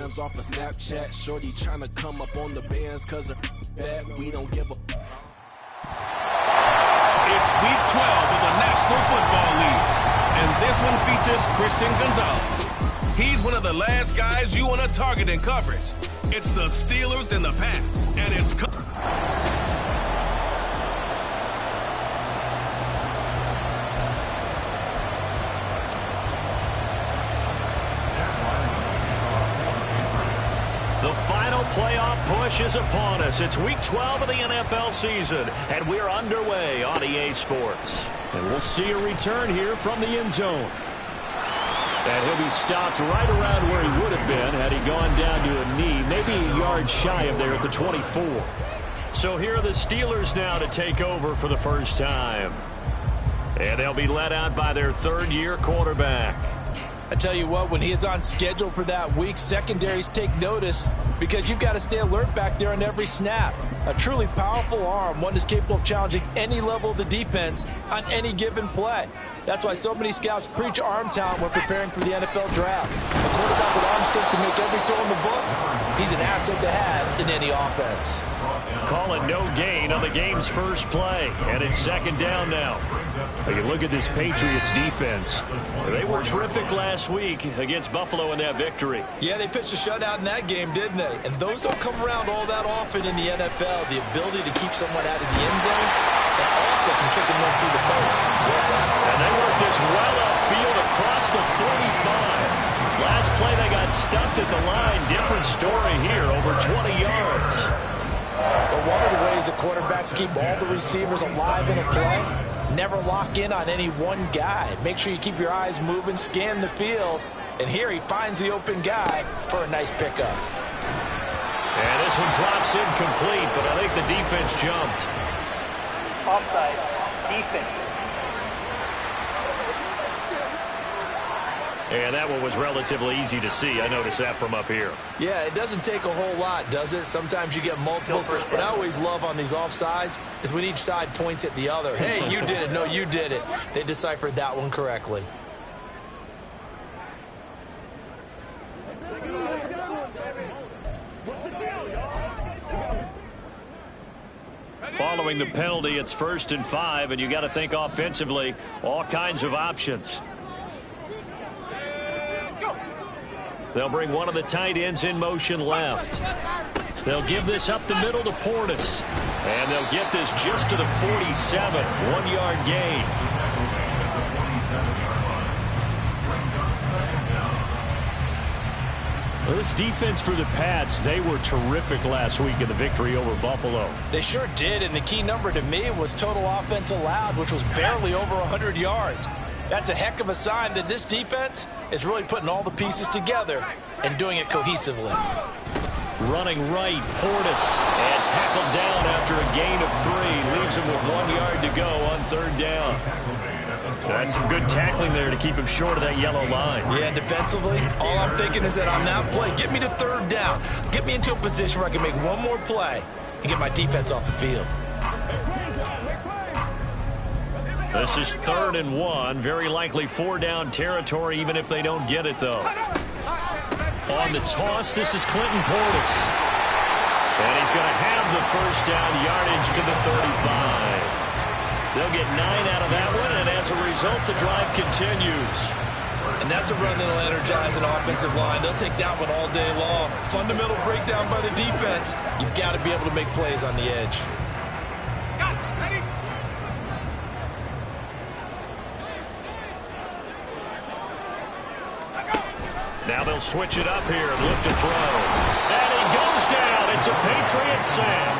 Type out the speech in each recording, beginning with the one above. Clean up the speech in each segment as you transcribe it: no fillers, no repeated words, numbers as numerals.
grams off of Snapchat. Shorty tryna come up on the bands cause her bad. We don't give a. It's week 12 of the National Football League, and this one features Christian Gonzalez. He's one of the last guys you want to target in coverage. It's the Steelers in the pass, and it's... The final playoff push is upon us. It's week 12 of the NFL season, and we're underway on EA Sports. And we'll see a return here from the end zone. And he'll be stopped right around where he would have been had he gone down to a knee, maybe a yard shy of there at the 24. So here are the Steelers now to take over for the first time. And they'll be led out by their third-year quarterback. I tell you what, when he is on schedule for that week, secondaries take notice because you've got to stay alert back there on every snap. A truly powerful arm, one is capable of challenging any level of the defense on any given play. That's why so many scouts preach arm talent when preparing for the NFL draft. A quarterback with arm strength to make every throw in the book, he's an asset to have in any offense. Calling no gain on the game's first play, and it's second down now. You look at this Patriots defense. They were terrific last week against Buffalo in that victory. Yeah, they pitched a shutout in that game, didn't they? And those don't come around all that often in the NFL. The ability to keep someone out of the end zone and also from kicking one through the post. And they worked this well upfield across the 35. Last play they got stuffed at the line. Different story here, over 20 yards. But one of the ways that quarterbacks keep all the receivers alive in a play, never lock in on any one guy. Make sure you keep your eyes moving, scan the field, and here he finds the open guy for a nice pickup. And this one drops incomplete, but I think the defense jumped. Offside, defense. And that one was relatively easy to see. I noticed that from up here. Yeah, it doesn't take a whole lot, does it? Sometimes you get multiples. What I always love on these offsides is when each side points at the other. Hey, you did it. No, you did it. They deciphered that one correctly. Following the penalty, it's 1st and 5, and you got to think offensively, all kinds of options. They'll bring one of the tight ends in motion left. They'll give this up the middle to Portis. And they'll get this just to the 47. 1-yard gain. Well, this defense for the Pats, they were terrific last week in the victory over Buffalo. They sure did, and the key number to me was total offense allowed, which was barely over 100 yards. That's a heck of a sign that this defense is really putting all the pieces together and doing it cohesively. Running right, Portis, and tackled down after a gain of 3. Leaves him with 1 yard to go on 3rd down. That's some good tackling there to keep him short of that yellow line. Yeah, defensively, all I'm thinking is that on that play, get me to 3rd down. Get me into a position where I can make one more play and get my defense off the field. This is 3rd and 1. Very likely 4-down territory, even if they don't get it, though. On the toss, this is Clinton Portis. And he's going to have the 1st down, yardage to the 35. They'll get 9 out of that one, and as a result, the drive continues. And that's a run that'll energize an offensive line. They'll take that one all day long. Fundamental breakdown by the defense. You've got to be able to make plays on the edge. Now they'll switch it up here and look to throw. And he goes down. It's a Patriot sack.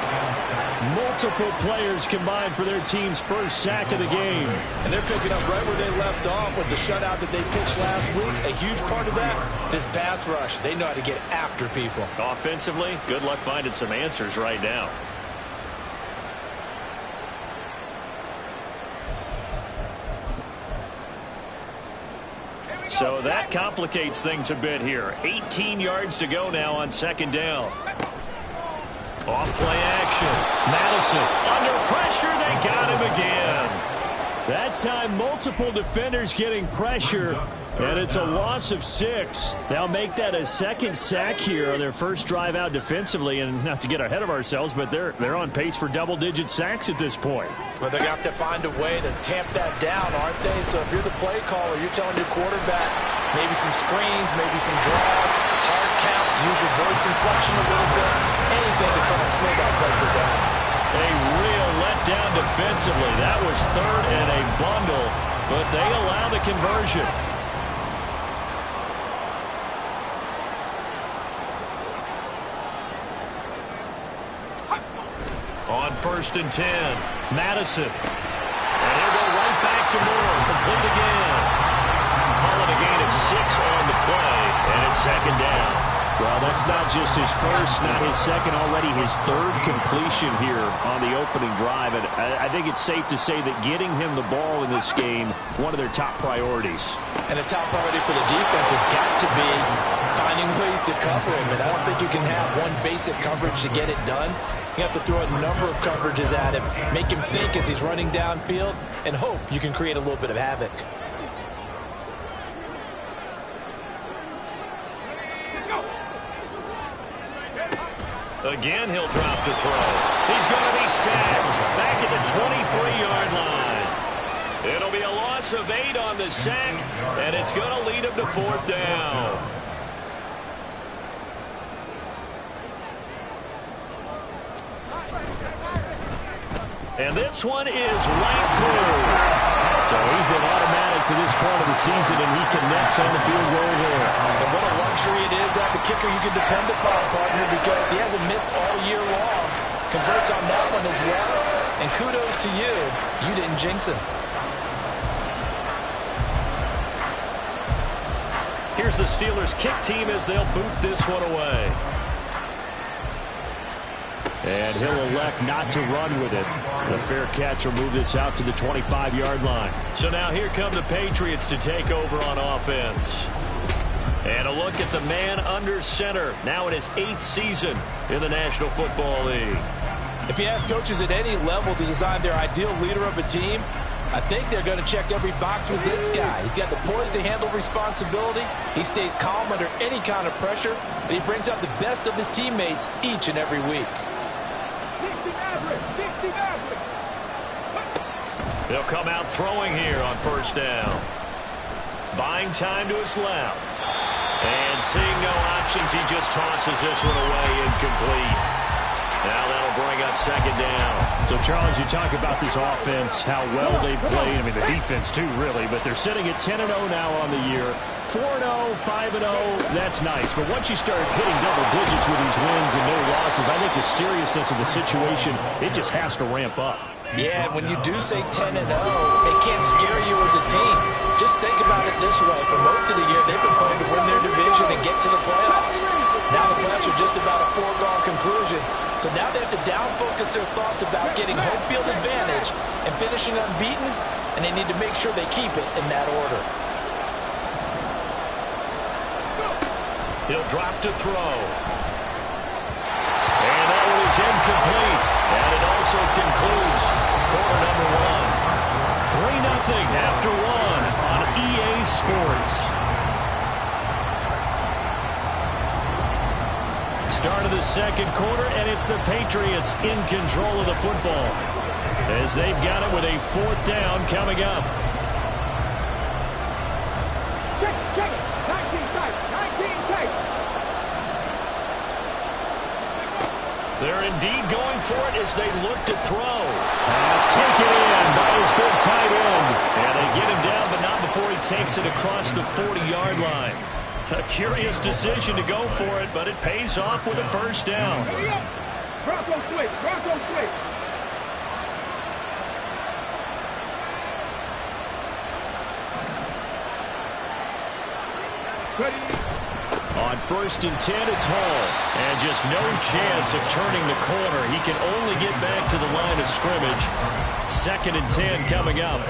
Multiple players combined for their team's first sack of the game. And they're picking up right where they left off with the shutout that they pitched last week. A huge part of that, this pass rush. They know how to get after people. Offensively, good luck finding some answers right now. So that complicates things a bit here. 18 yards to go now on 2nd down. Off play action. Madison under pressure. They got him again. That time, multiple defenders getting pressure. And it's a loss of 6. They'll make that a second sack here on their first drive out defensively. And not to get ahead of ourselves, but they're on pace for double-digit sacks at this point. But they're going to have to find a way to tamp that down, aren't they? So if you're the play caller, you're telling your quarterback maybe some screens, maybe some draws, hard count, use your voice inflection a little bit, anything to try and slow that pressure down. A real letdown defensively. That was third and a bundle, but they allow the conversion. On 1st and 10, Madison. And he'll go right back to Moore. Complete again. Calling a gain of 6 on the play, and it's 2nd down. Well, that's not just his first, not his second, already his 3rd completion here on the opening drive. And I think it's safe to say that getting him the ball in this game, one of their top priorities. And a top priority for the defense has got to be finding ways to cover him. And I don't think you can have one basic coverage to get it done. You have to throw a number of coverages at him, make him think as he's running downfield, and hope you can create a little bit of havoc. Again, he'll drop to throw. He's going to be sacked back at the 23-yard line. It'll be a loss of 8 on the sack, and it's going to lead him to 4th down. And this one is right through. So he's been automatic to this point of the season, and he connects on the field goal there. And what a luxury it is to have a kicker you can depend upon, partner, because he hasn't missed all year long. Converts on that one as well. And kudos to you. You didn't jinx him. Here's the Steelers' kick team as they'll boot this one away. And he'll elect not to run with it. The fair catch will move this out to the 25-yard line. So now here come the Patriots to take over on offense. And a look at the man under center, now in his 8th season in the National Football League. If you ask coaches at any level to design their ideal leader of a team, I think they're going to check every box with this guy. He's got the poise to handle responsibility. He stays calm under any kind of pressure, and he brings out the best of his teammates each and every week. They'll come out throwing here on 1st down. Buying time to his left. And seeing no options, he just tosses this one away incomplete. Now that'll bring up 2nd down. So, Charles, you talk about this offense, how well they've played. I mean, the defense, too, really. But they're sitting at 10-0 now on the year. 4-0, 5-0, that's nice. But once you start hitting double digits with these wins and no losses, I think the seriousness of the situation, it just has to ramp up. Yeah, when you do say 10-0, it can't scare you as a team. Just think about it this way. For most of the year, they've been playing to win their division and get to the playoffs. Now the playoffs are just about a foregone conclusion. So now they have to down-focus their thoughts about getting home field advantage and finishing unbeaten, and they need to make sure they keep it in that order. He'll drop to throw. And that one is incomplete. And it also concludes quarter number 1. 3-0 after 1 on EA Sports. Start of the 2nd quarter, and it's the Patriots in control of the football as they've got it with a 4th down coming up. They're indeed going for it as they look to throw. Pass taken in by his big tight end. And they get him down, but not before he takes it across the 40-yard line. A curious decision to go for it, but it pays off with a 1st down. Bronco switch, Bronco switch. On 1st and 10, it's Hall. And just no chance of turning the corner. He can only get back to the line of scrimmage. 2nd and 10 coming up.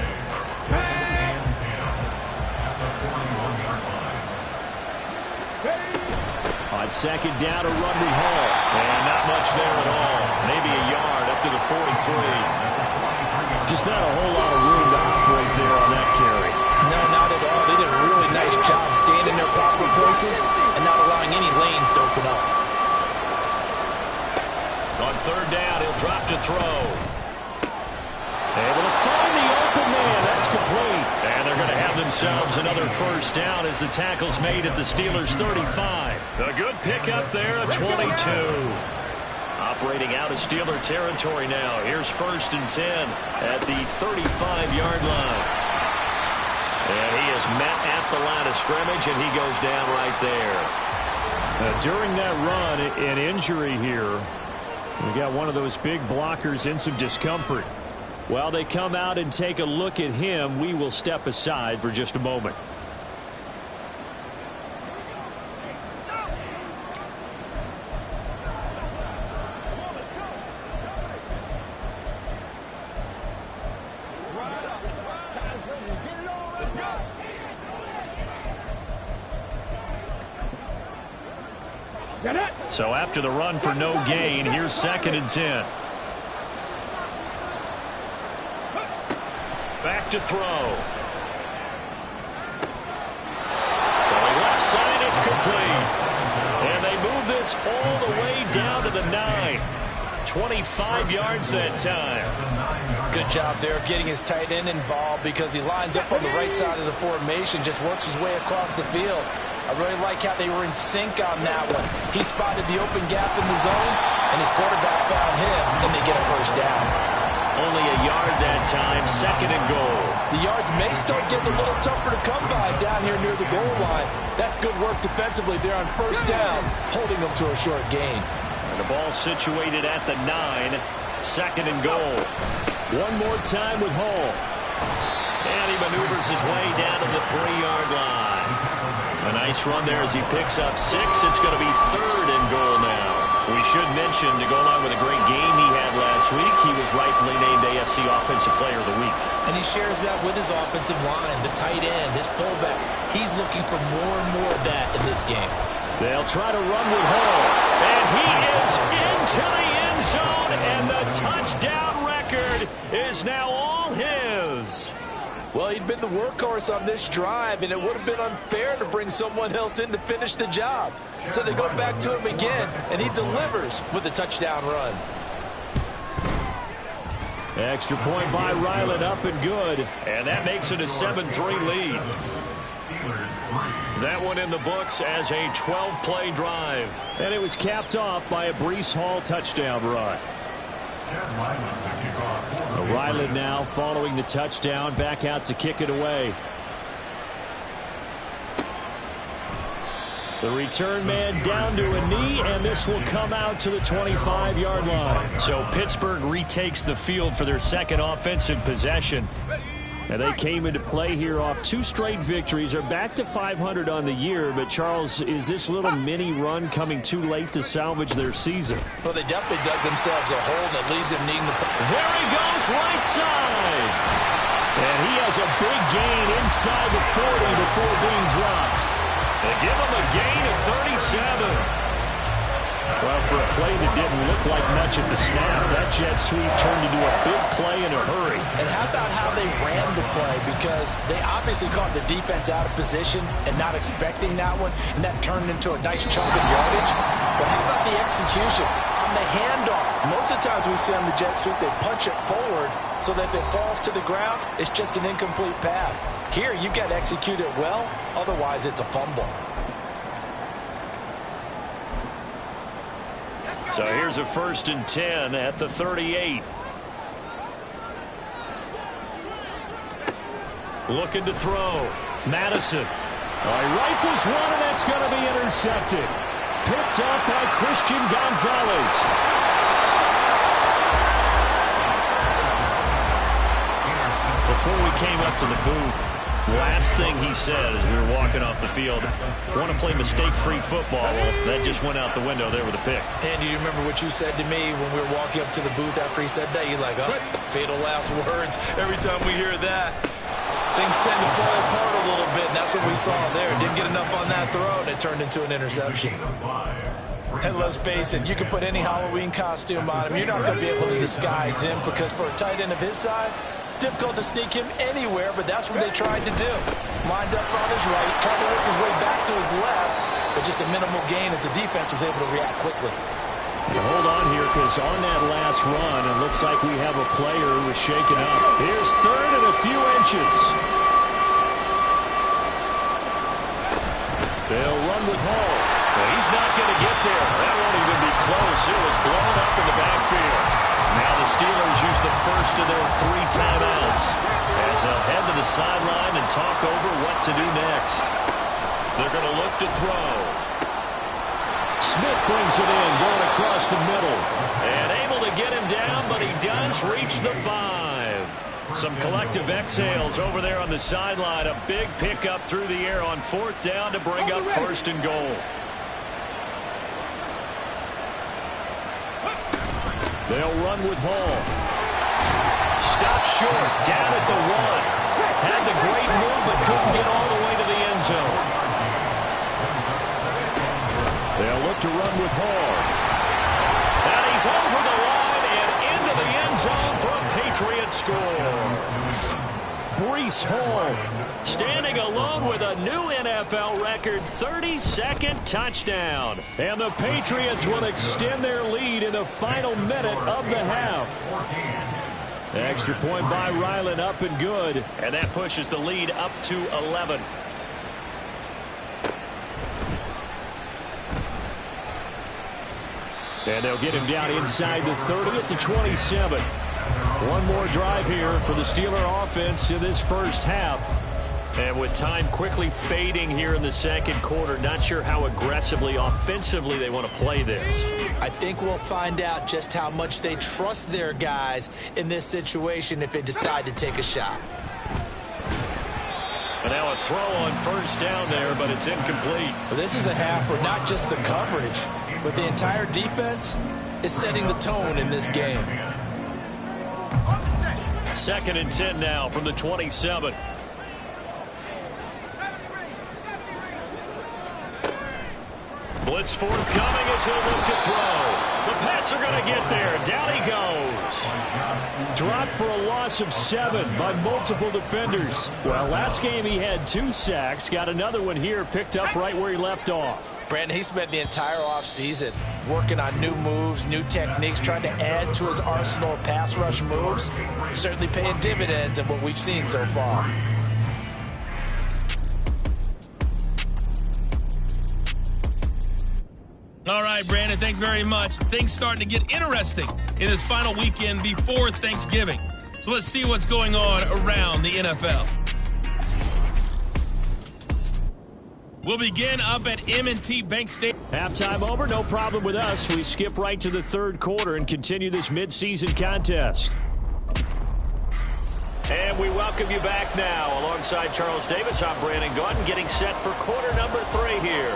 On 2nd down, a run with Hall. And not much there at all. Maybe a yard up to the 43. Just not a whole lot of room to operate there on that carry. No, not at all. They did a really nice job staying in their proper places and not allowing any lanes to open up. On third down, he'll drop to throw. Able to find the open man. That's complete. And they're going to have themselves another first down as the tackle's made at the Steelers' 35. A good pickup there at 22. Operating out of Steeler territory now. Here's 1st and 10 at the 35-yard line. And he is met at the line of scrimmage, and he goes down right there. During that run, an injury here. We got one of those big blockers in some discomfort. While they come out and take a look at him, we will step aside for just a moment. So after the run for no gain, here's 2nd and 10. Back to throw. Throwing left side, it's complete. And they move this all the way down to the 9. 25 yards that time. Good job there of getting his tight end involved because he lines up on the right side of the formation, just works his way across the field. I really like how they were in sync on that one. He spotted the open gap in the zone, and his quarterback found him, and they get a first down. Only a yard that time, 2nd and goal. The yards may start getting a little tougher to come by down here near the goal line. That's good work defensively there on first down, holding them to a short gain. And the ball situated at the 9, 2nd and goal. One more time with Hall. And he maneuvers his way down to the 3-yard line. A nice run there as he picks up 6. It's going to be 3rd and goal now. We should mention, to go along with a great game he had last week, he was rightfully named AFC Offensive Player of the Week. And he shares that with his offensive line, the tight end, his fullback. He's looking for more and more of that in this game. They'll try to run with Hall. And he is into the end zone, and the touchdown record is now all his. Well, he'd been the workhorse on this drive, and it would have been unfair to bring someone else in to finish the job. So they go back to him again, and he delivers with a touchdown run. Extra point by Ryland, up and good. And that makes it a 7-3 lead. That one in the books as a 12-play drive. And it was capped off by a Breece Hall touchdown run. Ryland now following the touchdown, back out to kick it away. The return man down to a knee, and this will come out to the 25-yard line. So Pittsburgh retakes the field for their second offensive possession. And they came into play here off 2 straight victories. They're back to 500 on the year. But, Charles, is this little mini run coming too late to salvage their season? Well, they definitely dug themselves a hole that leaves them needing to... There he goes, right side. And he has a big gain inside the 40 before being dropped. They give him a gain of 37. Well, for a play that didn't look like much at the snap, that jet sweep turned into a big play in a hurry. And how about how they ran the play? Because they obviously caught the defense out of position and not expecting that one, and that turned into a nice chunk of yardage. But how about the execution? On the handoff, most of the times we see on the jet sweep, they punch it forward so that if it falls to the ground, it's just an incomplete pass. Here, you've got to execute it well, otherwise it's a fumble. So here's a 1st and 10 at the 38. Looking to throw. Madison. He rifles one, and that's going to be intercepted. Picked up by Christian Gonzalez. Before we came up to the booth, last thing he said as we were walking off the field, want to play mistake-free football. Well, that just went out the window there with a pick. And do you remember what you said to me when we were walking up to the booth after he said that? You're like, oh, fatal last words. Every time we hear that, things tend to fall apart a little bit, and that's what we saw there. Didn't get enough on that throw, and it turned into an interception. And let's face it, you can put any Halloween costume on him. You're not going to be able to disguise him because for a tight end of his size, difficult to sneak him anywhere, but that's what they tried to do. Lined up on his right, tried to work his way back to his left, but just a minimal gain as the defense was able to react quickly. And hold on here, because on that last run, it looks like we have a player who was shaken up. Here's third and a few inches. They'll run with Hall. Well, he's not going to get there. That won't even be close. It was blown up in the backfield. Now the Steelers use the first of their 3 timeouts as they'll head to the sideline and talk over what to do next. They're going to look to throw. Smith brings it in, going across the middle. And able to get him down, but he does reach the 5. Some collective exhales over there on the sideline. A big pickup through the air on 4th down to bring up 1st and goal. They'll run with Hall. Stop short, down at the 1. Had the great move, but couldn't get all the way to the end zone. They'll look to run with Hall. And he's over the line and into the end zone for a Patriot score. Breece Hall standing alone with a new NFL record 32nd touchdown. And the Patriots will extend their lead in the final minute of the half. Extra point by Ryland, up and good. And that pushes the lead up to 11. And they'll get him down inside the 30 at the 27. One more drive here for the Steeler offense in this first half. And with time quickly fading here in the second quarter, not sure how aggressively, offensively they want to play this. I think we'll find out just how much they trust their guys in this situation if they decide to take a shot. And now a throw on 1st down there, but it's incomplete. Well, this is a half where not just the coverage, but the entire defense is setting the tone in this game. 2nd and 10 now from the 27. Blitz forthcoming as he'll look to throw. The Pats are going to get there. Down he goes. Dropped for a loss of 7 by multiple defenders. Well, last game he had 2 sacks. Got another one here, picked up right where he left off. Brandon, he spent the entire offseason working on new moves, new techniques, trying to add to his arsenal of pass rush moves. Certainly paying dividends in what we've seen so far. All right, Brandon, thanks very much. Things starting to get interesting in this final weekend before Thanksgiving. So let's see what's going on around the NFL. We'll begin up at M&T Bank Stadium. Halftime over, no problem with us. We skip right to the 3rd quarter and continue this midseason contest. And we welcome you back now. Alongside Charles Davis, I'm Brandon Gaudin, getting set for quarter number 3 here.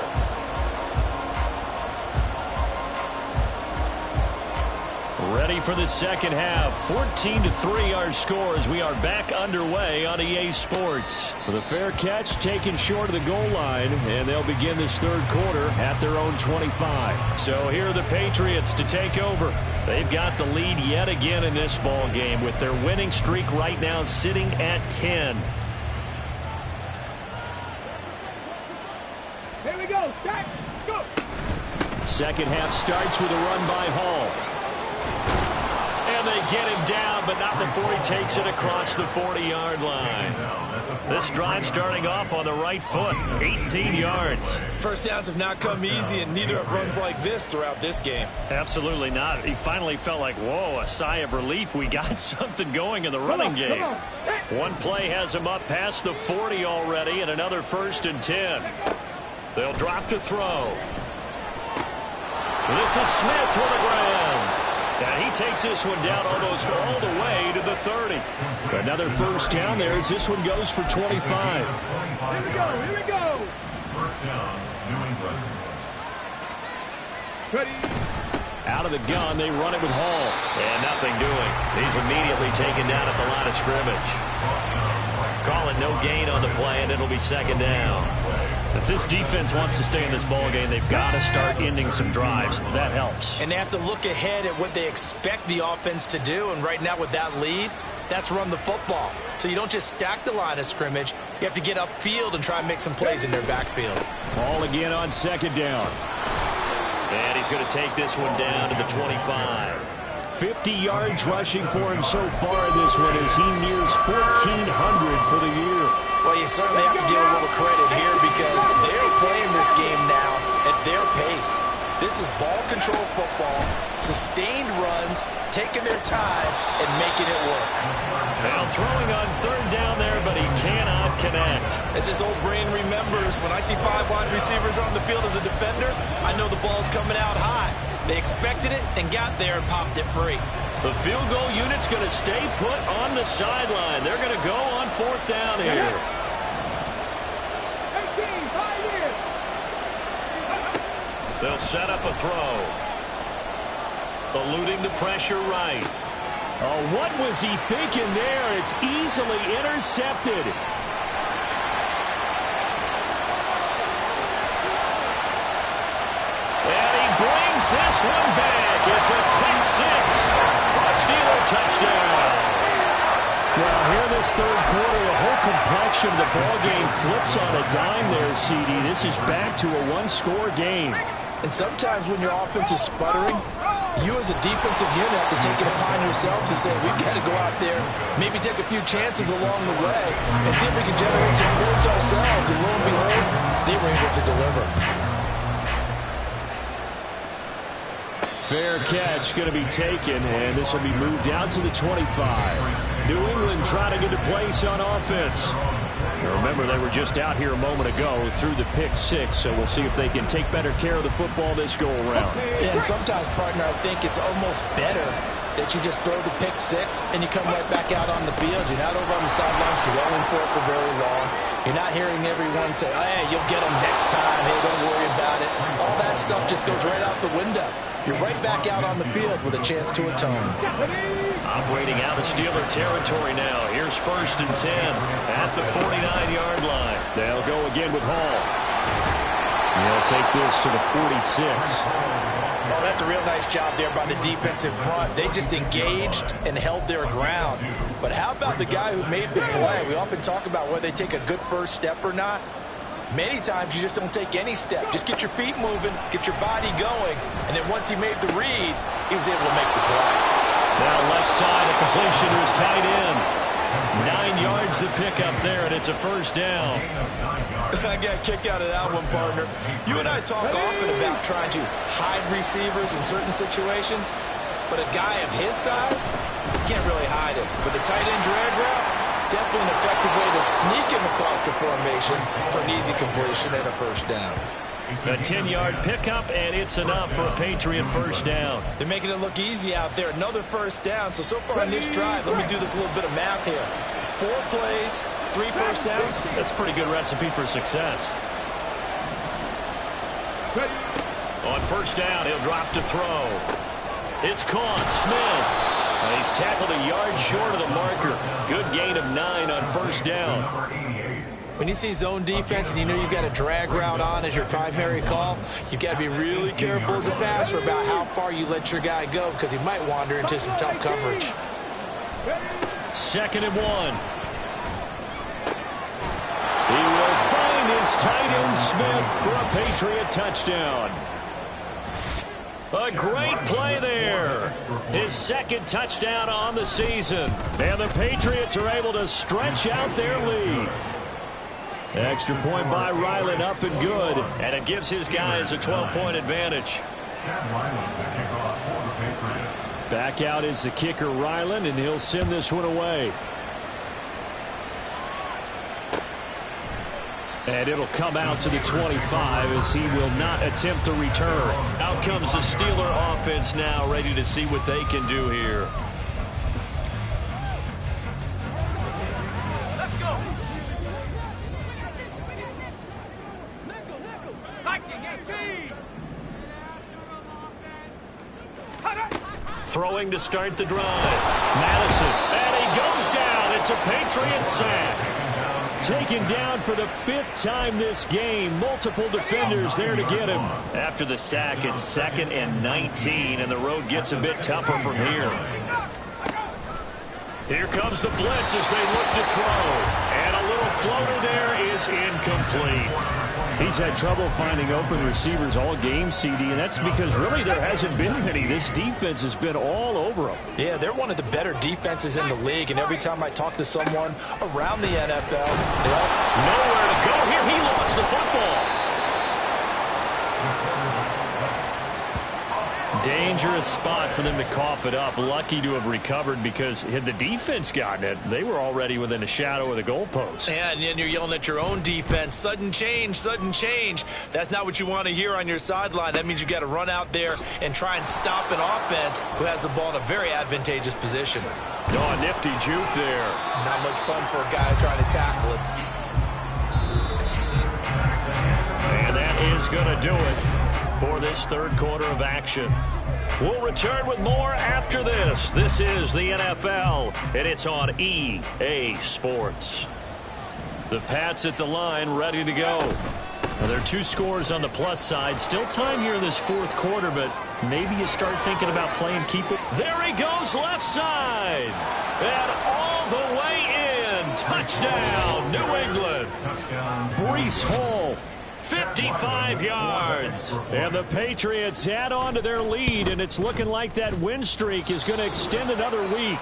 Ready for the second half. 14-3 our score as we are back underway on EA Sports. The fair catch taken short of the goal line, and they'll begin this 3rd quarter at their own 25. So here are the Patriots to take over. They've got the lead yet again in this ball game with their winning streak right now sitting at 10. Here we go. Stack. Let's go. Second half starts with a run by Hall. And they get him down, but not before he takes it across the 40-yard line. This drive starting off on the right foot, 18 yards. First downs have not come easy, and neither have runs like this throughout this game. Absolutely not. He finally felt like, whoa, a sigh of relief. We got something going in the running game. One play has him up past the 40 already, and another 1st and 10. They'll drop to throw. This is Smith with the ground. And he takes this one down almost all the way to the 30. Another 1st down there as this one goes for 25. Here we go. Here we go. First down, New England. Ready. Out of the gun, they run it with Hall. And nothing doing. He's immediately taken down at the line of scrimmage. Calling no gain on the play, and it'll be 2nd down. If this defense wants to stay in this ball game, they've got to start ending some drives. That helps. And they have to look ahead at what they expect the offense to do. And right now with that lead, that's run the football. So you don't just stack the line of scrimmage. You have to get upfield and try and make some plays in their backfield. Ball again on second down. And he's going to take this one down to the 25. 50 yards rushing for him so far in this one as he nears 1,400 for the year. Well, you certainly have to give a little credit here because they're playing this game now at their pace. This is ball control football, sustained runs, taking their time, and making it work. Now throwing on third down there, but he cannot connect. As this old brain remembers, when I see 5 wide receivers on the field as a defender, I know the ball's coming out high. They expected it and got there and popped it free. The field goal unit's going to stay put on the sideline. They're going to go on fourth down here. They'll set up a throw. Eluding the pressure right. Oh, what was he thinking there? It's easily intercepted. And he brings this one back. It's a pick six for a Steeler touchdown. Well, here this third quarter, the whole complexion of the ball game flips on a dime there, CD. This is back to a one-score game. And sometimes when your offense is sputtering, you as a defensive unit have to take it upon yourselves to say, we've got to go out there, maybe take a few chances along the way, and see if we can generate some points ourselves. And lo and behold, they were able to deliver. Fair catch going to be taken, and this will be moved out to the 25. New England trying to get a place on offense. Remember, they were just out here a moment ago through the pick six, so we'll see if they can take better care of the football this go-around. Yeah, and sometimes, partner, I think it's almost better that you just throw the pick six and you come right back out on the field. You're not over on the sidelines dwelling for it for very long. You're not hearing everyone say, oh, hey, you'll get them next time. Hey, don't worry about it. All that stuff just goes right out the window. You're right back out on the field with a chance to atone. Operating out of Steeler territory now. Here's 1st and 10 at the 49-yard line. They'll go again with Hall. They'll take this to the 46. Oh, that's a real nice job there by the defensive front. They just engaged and held their ground. But how about the guy who made the play? We often talk about whether they take a good first step or not. Many times you just don't take any step. Just get your feet moving, get your body going, and then once he made the read, he was able to make the play. Now left side, a completion to his tight end. 9 yards to pick up there, and it's a first down. I got a kick out of that one, partner. You and I talk often about trying to hide receivers in certain situations, but a guy of his size, you can't really hide him. With the tight end drag route, definitely an effective way to sneak him across the formation for an easy completion and a first down. A 10-yard pickup, and it's enough for a Patriot first down. They're making it look easy out there. Another first down. So far on this drive, let me do this little bit of math here. 4 plays, 3 first downs. That's a pretty good recipe for success. On first down, he'll drop to throw. It's caught. Smith. He's tackled a yard short of the marker. Good gain of 9 on first down. When you see zone defense and you know you've got a drag route on as your primary call, you've got to be really careful as a passer about how far you let your guy go because he might wander into some tough coverage. 2nd and 1. He will find his tight end Smith for a Patriot touchdown. A great play there. His 2nd touchdown on the season. And the Patriots are able to stretch out their lead. Extra point by Ryland, up and good. And it gives his guys a 12-point advantage. Back out is the kicker, Ryland, and he'll send this one away. And it'll come out to the 25 as he will not attempt to return. Out comes the Steeler offense now, ready to see what they can do here. Let's go. Throwing to start the drive. Madison, and he goes down. It's a Patriot sack. Taken down for the 5th time this game. Multiple defenders there to get him. After the sack, it's 2nd and 19, and the road gets a bit tougher from here. Here comes the blitz as they look to throw. And a little floater there is incomplete. He's had trouble finding open receivers all game, CD, and that's because really there hasn't been many. This defense has been all over them. Yeah, they're one of the better defenses in the league, and every time I talk to someone around the NFL, nowhere to go here. He lost the football. Dangerous spot for them to cough it up. Lucky to have recovered, because had the defense gotten it, they were already within a shadow of the goalpost. Yeah, and then you're yelling at your own defense. Sudden change, sudden change. That's not what you want to hear on your sideline. That means you got to run out there and try and stop an offense who has the ball in a very advantageous position. Oh, nifty juke there. Not much fun for a guy trying to tackle it. And that is going to do it for this 3rd quarter of action. We'll return with more after this. This is the NFL, and it's on EA Sports. The Pats at the line, ready to go. Now, there are 2 scores on the plus side. Still time here in this 4th quarter, but maybe you start thinking about playing keep it. There he goes, left side. And all the way in. Touchdown, New England. Breece Hall. 55 yards. And the Patriots add on to their lead, and it's looking like that win streak is going to extend another week.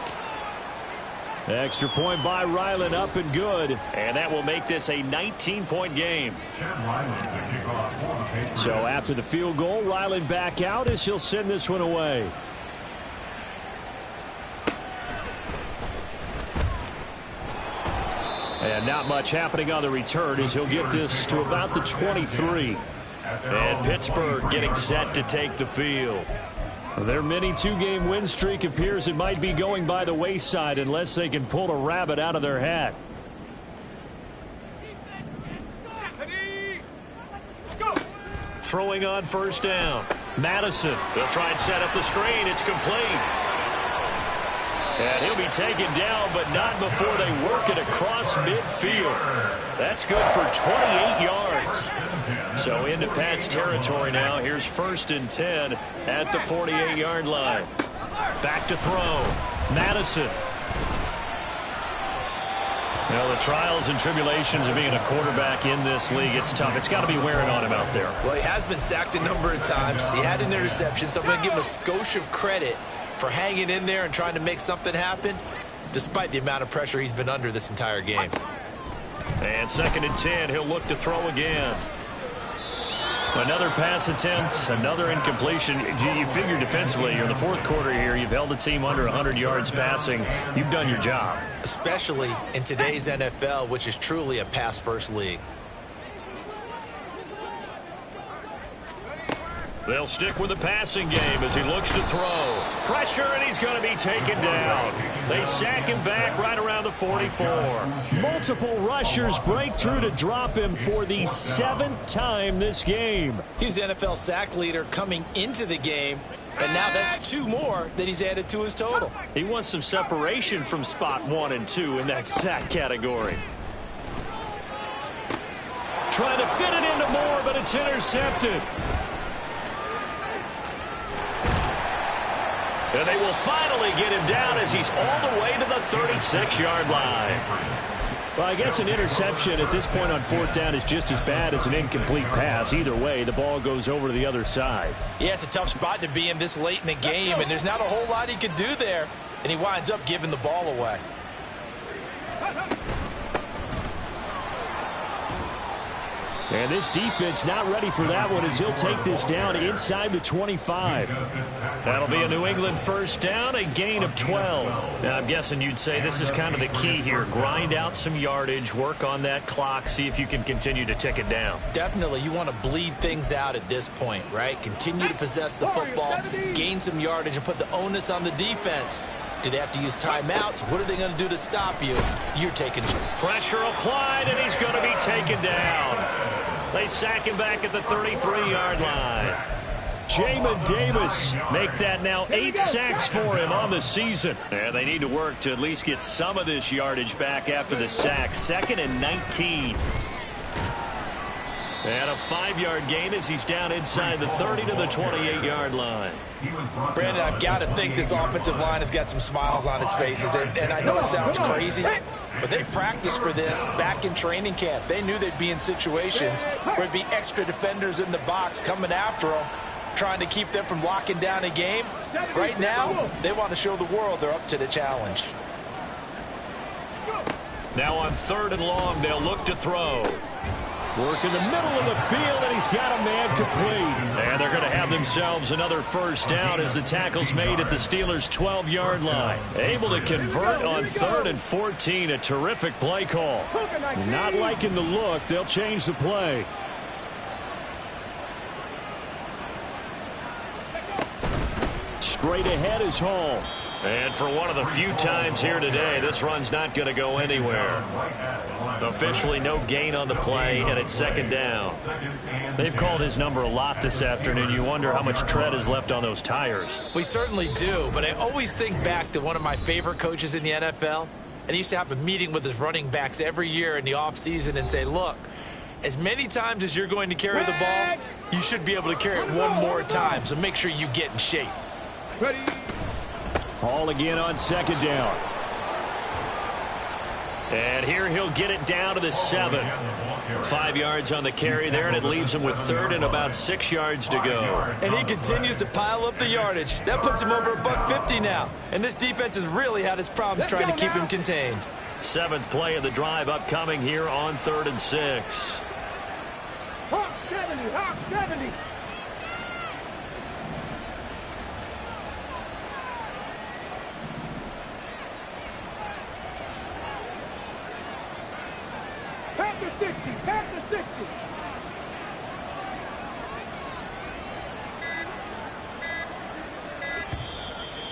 Extra point by Ryland, up and good. And that will make this a 19-point game. So after the field goal, Ryland back out as he'll send this one away. And not much happening on the return as he'll get this to about the 23. And Pittsburgh getting set to take the field. Their mini 2-game win streak appears it might be going by the wayside unless they can pull a rabbit out of their hat. Throwing on 1st down. Madison. They'll try and set up the screen. It's complete. And he'll be taken down, but not before they work it across midfield. That's good for 28 yards. So into Pat's territory now. Here's 1st and 10 at the 48-yard line. Back to throw. Madison. Well, the trials and tribulations of being a quarterback in this league, it's tough. It's got to be wearing on him out there. Well, he has been sacked a number of times. He had an interception, so I'm going to give him a skosh of credit for hanging in there and trying to make something happen, despite the amount of pressure he's been under this entire game. And 2nd and 10, he'll look to throw again. Another pass attempt, another incompletion. You figure defensively, you're in the 4th quarter here, you've held the team under 100 yards passing. You've done your job. Especially in today's NFL, which is truly a pass-first league. They'll stick with the passing game as he looks to throw. Pressure, and he's going to be taken down. They sack him back right around the 44. Multiple rushers break through to drop him for the 7th time this game. He's the NFL sack leader coming into the game, and now that's 2 more that he's added to his total. He wants some separation from spot 1 and 2 in that sack category. Trying to fit it into Moore, but it's intercepted. And they will finally get him down as he's all the way to the 36-yard line. Well, I guess an interception at this point on 4th down is just as bad as an incomplete pass. Either way, the ball goes over to the other side. Yeah, it's a tough spot to be in this late in the game, and there's not a whole lot he could do there, and he winds up giving the ball away. And this defense not ready for that one as he'll take this down inside the 25. That'll be a New England 1st down, a gain of 12. Now, I'm guessing you'd say this is kind of the key here. Grind out some yardage, work on that clock, see if you can continue to tick it down. Definitely, you want to bleed things out at this point, right? Continue to possess the football, gain some yardage, and put the onus on the defense. Do they have to use timeouts? What are they going to do to stop you? You're taking pressure applied, and he's going to be taken down. They sack him back at the 33-yard line. Jamin Davis make that now 8 sacks for him on the season. And they need to work to at least get some of this yardage back after the sack. 2nd and 19. And a 5-yard gain as he's down inside the 30 to the 28-yard line. Brandon, I've got to think this offensive line has got some smiles on its faces. And I know it sounds crazy, but they practiced for this back in training camp. They knew they'd be in situations where there'd be extra defenders in the box coming after them, trying to keep them from locking down a game. Right now, they want to show the world they're up to the challenge. Now on 3rd and long, they'll look to throw. Work in the middle of the field, and he's got a man complete. And they're going to have themselves another first down as the tackle's made at the Steelers' 12-yard line. Able to convert on 3rd and 14. A terrific play call. Not liking the look. They'll change the play. Straight ahead is Hall. And for one of the few times here today, this run's not going to go anywhere. Officially no gain on the play, and it's 2nd down. They've called his number a lot this afternoon. You wonder how much tread is left on those tires. We certainly do, but I always think back to one of my favorite coaches in the NFL, and he used to have a meeting with his running backs every year in the offseason and say, look, as many times as you're going to carry the ball, you should be able to carry it one more time, so make sure you get in shape. Ready. Hall again on 2nd down. And here he'll get it down to the 7. 5 yards on the carry there, and it leaves him with 3rd and about 6 yards to go. And he continues to pile up the yardage. That puts him over $150 now. And this defense has really had its problems trying to keep him contained. 7th play of the drive upcoming here on 3rd and 6. Hawk 70, Hawk 70. Pass the 60, pass the 60.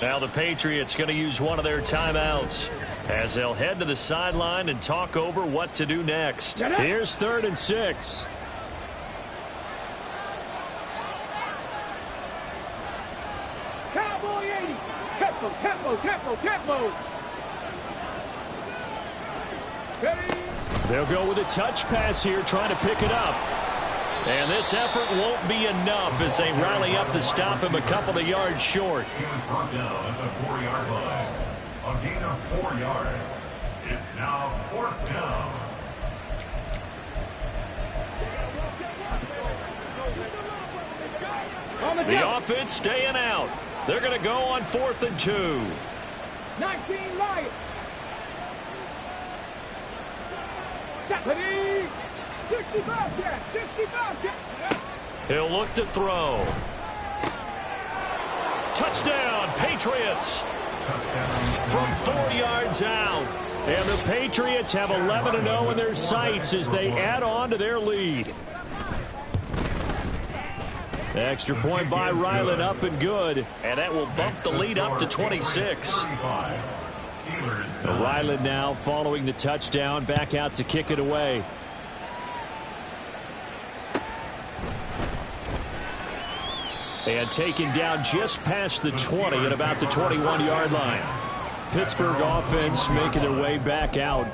Now the Patriots going to use one of their timeouts as they'll head to the sideline and talk over what to do next. Here's 3rd and 6. Cowboy 80. Tempo, tempo, tempo, tempo. Ready. They'll go with a touch pass here, trying to pick it up. And this effort won't be enough as they rally up to stop him a couple of yards short. He was brought down at the 4-yard line. A gain of 4 yards. It's now 4th down. The offense staying out. They're going to go on 4th and 2. 19 Lions. 65 catch, 65 catch. He'll look to throw. Touchdown, Patriots. From 4 yards out. And the Patriots have 11-0 in their sights as they add on to their lead. Extra point by Ryland, up and good. And that will bump the lead up to 26. Ryland now following the touchdown, back out to kick it away. And taken down just past the 20 at about the 21-yard line. Pittsburgh offense making their way back out.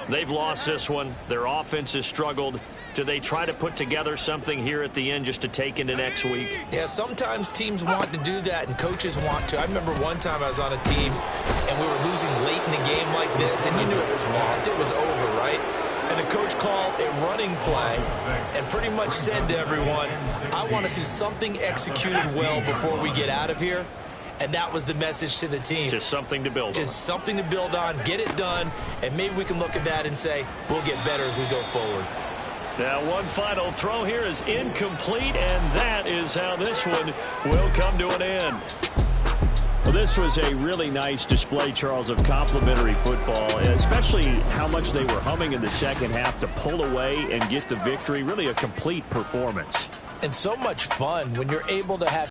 They've lost this one. Their offense has struggled. Do they try to put together something here at the end just to take into next week? Yeah, sometimes teams want to do that and coaches want to. I remember one time I was on a team and we were losing late in the game like this, and you knew it was lost. It was over, right? And the coach called a running play and pretty much said to everyone, I want to see something executed well before we get out of here. And that was the message to the team. Just something to build on. Just something to build on, get it done, and maybe we can look at that and say, we'll get better as we go forward. Now one final throw here is incomplete, and that is how this one will come to an end. Well, this was a really nice display, Charles, of complimentary football, especially how much they were humming in the second half to pull away and get the victory. Really a complete performance. And so much fun when you're able to have